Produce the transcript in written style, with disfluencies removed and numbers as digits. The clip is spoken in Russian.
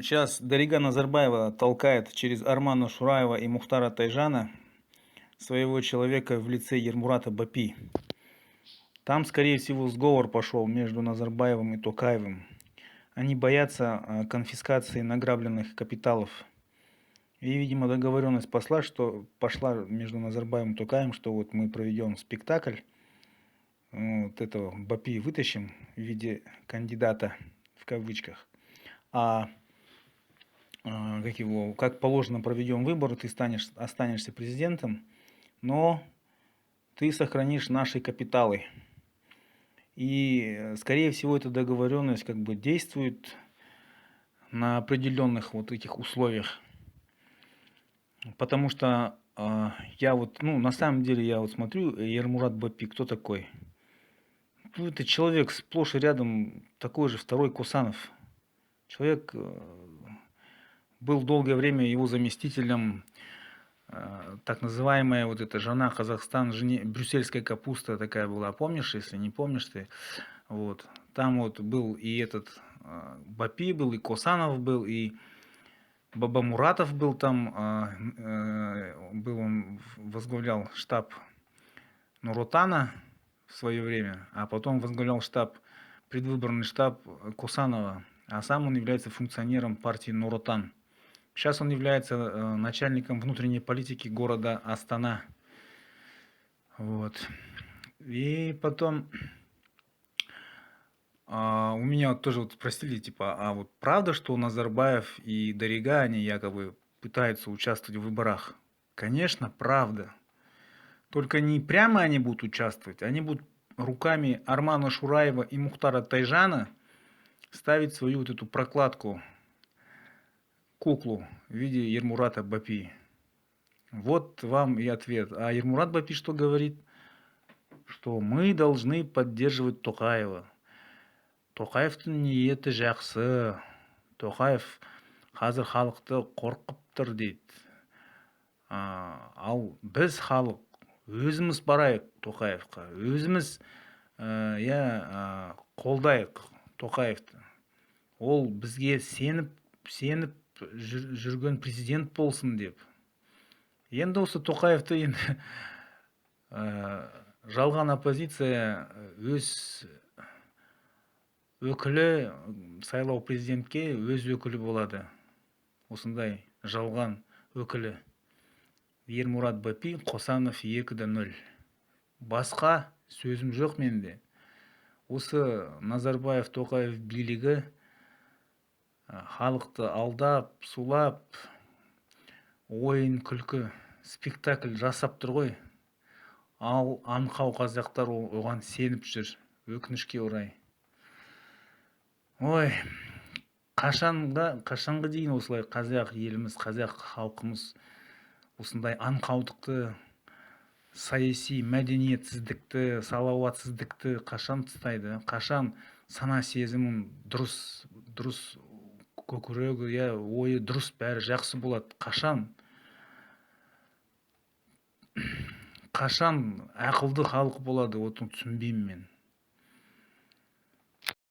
Сейчас Дарига Назарбаева толкает через Армана Шураева и Мухтара Тайжана своего человека в лице Ермурата Бапи. Там, скорее всего, сговор пошел между Назарбаевым и Токаевым. Они боятся конфискации награбленных капиталов. И, видимо, договоренность пошла между Назарбаевым и Токаевым, что вот мы проведем спектакль, вот этого Бапи вытащим в виде кандидата, в кавычках, а как положено, проведем выборы, ты останешься президентом, но ты сохранишь наши капиталы. И, скорее всего, эта договоренность как бы действует на определенных вот этих условиях. Потому что я вот, на самом деле, я вот смотрю, Ермурат Бапи, кто такой? Ну, это человек сплошь и рядом такой же второй Косанов. Человек был долгое время его заместителем, так называемая вот эта жена Казахстан, брюссельская капуста такая была, помнишь, если не помнишь ты, вот, там вот был и этот Бапи был, и Косанов был, и Бабамуратов был там, он возглавлял штаб Нуротана в свое время, а потом возглавлял предвыборный штаб Косанова, а сам он является функционером партии Нуротан. Сейчас он является начальником внутренней политики города Астана. Вот. И потом у меня вот тоже вот спросили, типа, а вот правда, что Назарбаев и Дарига, они якобы пытаются участвовать в выборах? Конечно, правда. Только не прямо они будут участвовать, они будут руками Армана Шураева и Мухтара Тайжана ставить свою вот эту прокладку, куклу в виде Ермурата Бапи. Вот вам и ответ. А Ермурат Бапи что говорит? Что мы должны поддерживать Токаева. Тоқаевтың ниеті жақсы. Тоқаев қазір халықты қорқып тұр дейді. Ал біз халық өзіміз барайық Тоқаевқа. Өзіміз қолдайық Тоқаевты. Ол бізге сеніп жүрген президент болсын деп. Енді осы Тоқаевты енді жалған оппозиция өз өкілі, сайлау президентке өз өкілі болады. Осындай жалған өкілі. Ермурат Бапи, Косанов 2-0. Басқа сөзім жоқ менде. Осы Назарбаев Тоқаев билігі халықты алдап, сулап, ойын күлкі, спектакль жасап тұр ғой. Ал аңқау қазақтар оған сеніп жүр, өкінішке орай. Ой, қашанға дейін осылай қазақ еліміз, қазақ халқымыз осындай аңқаулықты, саяси мәдениетсіздікті, салауатсыздықты қашан тастайды? Қашан сана сезімін дұрыс көкірегі, ойы дұрыс, бәрі жақсы болады? Қашан ақылды халық болады, оны түсінбеймін мен.